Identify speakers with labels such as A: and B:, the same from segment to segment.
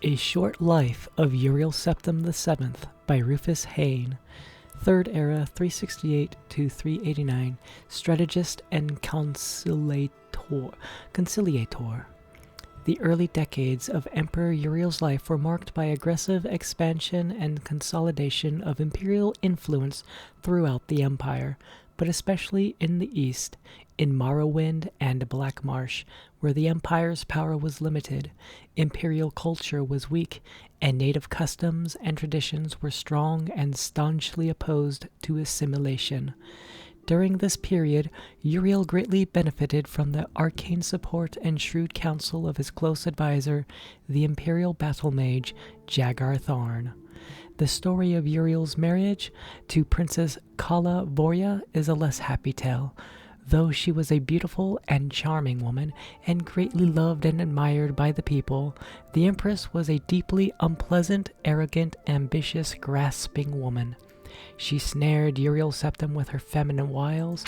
A: A Short Life of Uriel Septim VII by Rufus Hayne, 3rd Era 368 to 389, strategist and conciliator. The early decades of Emperor Uriel's life were marked by aggressive expansion and consolidation of imperial influence throughout the empire, but especially in the east, in Morrowind and Black Marsh, where the empire's power was limited, imperial culture was weak, and native customs and traditions were strong and staunchly opposed to assimilation. During this period, Uriel greatly benefited from the arcane support and shrewd counsel of his close advisor, the imperial battle mage Jagar Tharn. The story of Uriel's marriage to Princess Kala Vorya is a less happy tale. Though she was a beautiful and charming woman, and greatly loved and admired by the people, the Empress was a deeply unpleasant, arrogant, ambitious, grasping woman. She snared Uriel Septim with her feminine wiles,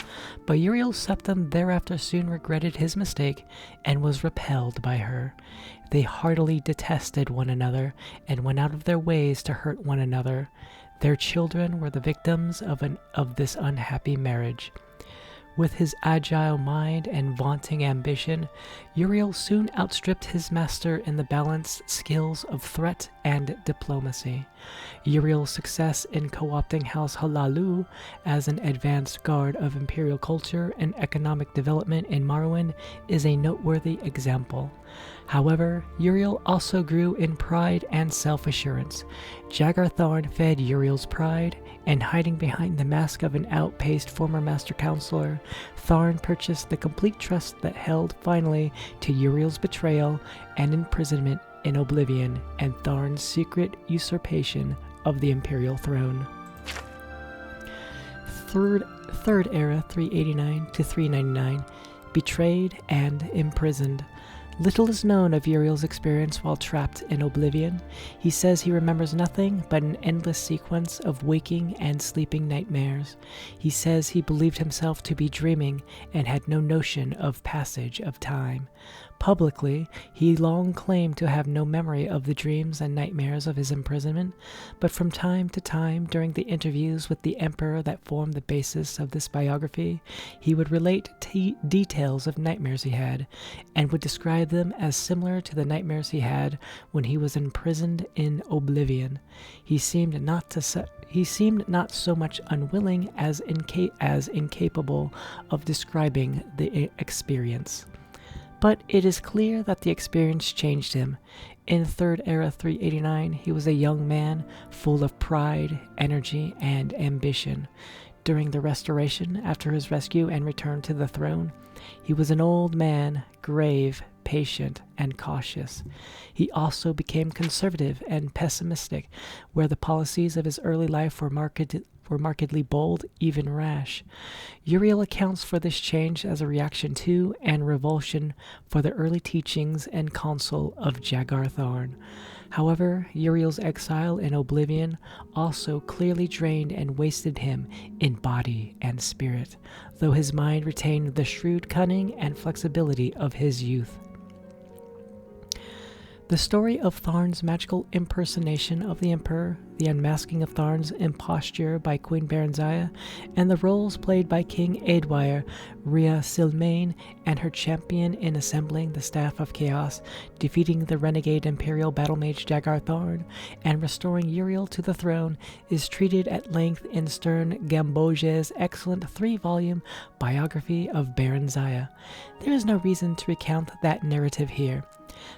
A: but Uriel Septim thereafter soon regretted his mistake and was repelled by her. They heartily detested one another and went out of their ways to hurt one another. Their children were the victims of this unhappy marriage. With his agile mind and vaunting ambition, Uriel soon outstripped his master in the balanced skills of threat and diplomacy. Uriel's success in co-opting House Halalu as an advanced guard of imperial culture and economic development in Morrowind is a noteworthy example. However, Uriel also grew in pride and self-assurance. Jagar Tharn fed Uriel's pride, and hiding behind the mask of an outpaced former Master Counselor, Tharn purchased the complete trust that held finally to Uriel's betrayal and imprisonment in Oblivion and Tharn's secret usurpation of the Imperial throne. Third Era 389 to 399, betrayed and imprisoned. Little is known of Uriel's experience while trapped in Oblivion. He says he remembers nothing but an endless sequence of waking and sleeping nightmares. He says he believed himself to be dreaming and had no notion of passage of time. Publicly, he long claimed to have no memory of the dreams and nightmares of his imprisonment, but from time to time during the interviews with the Emperor that formed the basis of this biography, he would relate details of nightmares he had, and would describe them as similar to the nightmares he had when he was imprisoned in Oblivion. He seemed not so much unwilling as incapable of describing the experience. But it is clear that the experience changed him. In 3rd Era 389, he was a young man full of pride, energy, and ambition. During the Restoration, after his rescue and return to the throne, he was an old man, grave, patient, and cautious. He also became conservative and pessimistic, where the policies of his early life were markedly bold, even rash. Uriel accounts for this change as a reaction to and revulsion for the early teachings and counsel of Jagar Tharn. However, Uriel's exile in Oblivion also clearly drained and wasted him in body and spirit, though his mind retained the shrewd cunning and flexibility of his youth. The story of Tharn's magical impersonation of the Emperor, the unmasking of Tharn's imposture by Queen Berenziah, and the roles played by King Aedwire, Rhea Silmain, and her champion in assembling the Staff of Chaos, defeating the renegade Imperial battle mage Jagar Tharn, and restoring Uriel to the throne, is treated at length in Stern Gamboge's excellent 3-volume biography of Berenziah. There is no reason to recount that narrative here.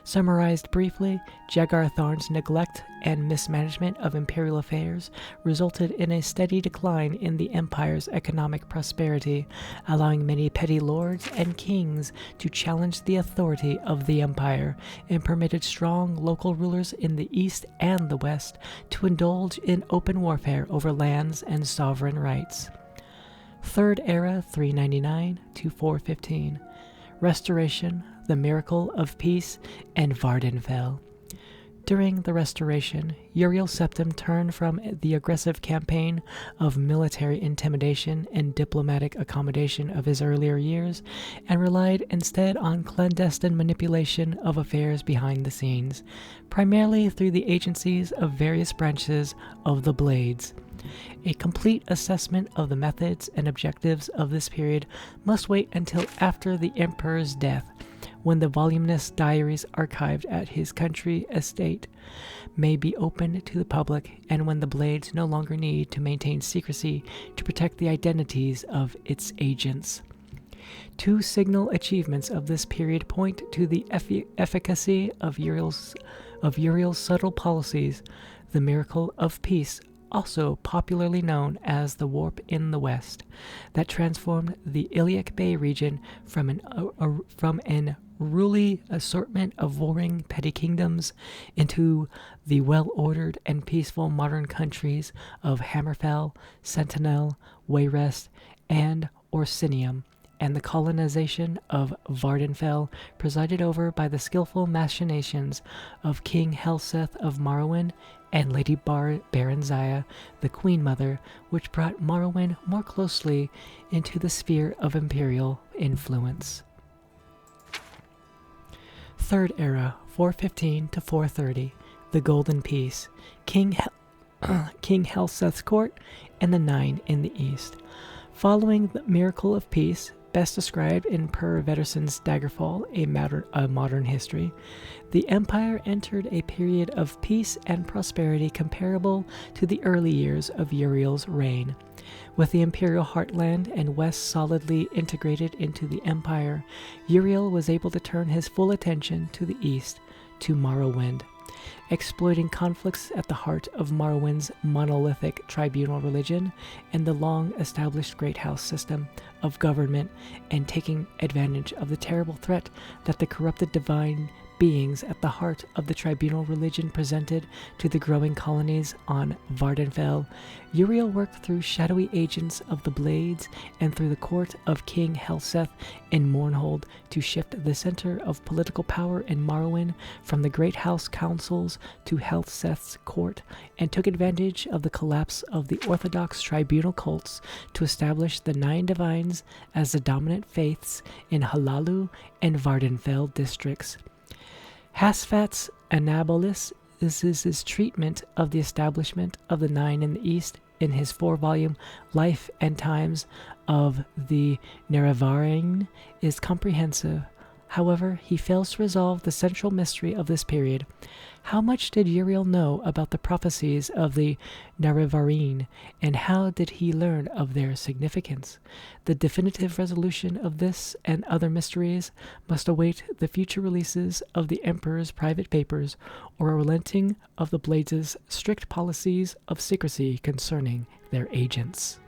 A: Summarized briefly, Jagar Tharn's neglect and mismanagement of imperial affairs resulted in a steady decline in the empire's economic prosperity, allowing many petty lords and kings to challenge the authority of the empire, and permitted strong local rulers in the east and the west to indulge in open warfare over lands and sovereign rights. 3rd Era 399 to 415, Restoration, the Miracle of Peace, and Vardenfell. During the Restoration, Uriel Septim turned from the aggressive campaign of military intimidation and diplomatic accommodation of his earlier years and relied instead on clandestine manipulation of affairs behind the scenes, primarily through the agencies of various branches of the Blades. A complete assessment of the methods and objectives of this period must wait until after the emperor's death, when the voluminous diaries archived at his country estate may be opened to the public, and when the Blades no longer need to maintain secrecy to protect the identities of its agents. Two signal achievements of this period point to the efficacy of Uriel's subtle policies: the miracle of peace, also popularly known as the Warp in the West, that transformed the Iliac Bay region from an unruly assortment of warring petty kingdoms into the well-ordered and peaceful modern countries of Hammerfell, Sentinel, Wayrest, and Orsinium, and the colonization of Vardenfell, presided over by the skillful machinations of King Helseth of Morrowind and Lady Baranziah, the Queen Mother, which brought Morrowind more closely into the sphere of imperial influence. Third Era, 415 to 430, the Golden Peace, King Helseth's court, and the Nine in the East. Following the miracle of peace, best described in Per Veddersen's Daggerfall, a modern history, the Empire entered a period of peace and prosperity comparable to the early years of Uriel's reign. With the Imperial heartland and west solidly integrated into the Empire, Uriel was able to turn his full attention to the east, to Morrowind. Exploiting conflicts at the heart of Morrowind's monolithic tribunal religion and the long-established Great House system of government, and taking advantage of the terrible threat that the corrupted divine beings at the heart of the tribunal religion presented to the growing colonies on Vardenfell, Uriel worked through shadowy agents of the Blades and through the court of King Helseth in Mournhold to shift the center of political power in Morrowind from the Great House councils to Helseth's court, and took advantage of the collapse of the orthodox tribunal cults to establish the Nine Divines as the dominant faiths in Halalu and Vardenfell districts. Hasfat's Anabolis is his treatment of the establishment of the Nine in the East in his 4-volume Life and Times of the Nerevarine is comprehensive. However, he fails to resolve the central mystery of this period. How much did Uriel know about the prophecies of the Nerevarine, and how did he learn of their significance? The definitive resolution of this and other mysteries must await the future releases of the Emperor's private papers, or a relenting of the Blades' strict policies of secrecy concerning their agents.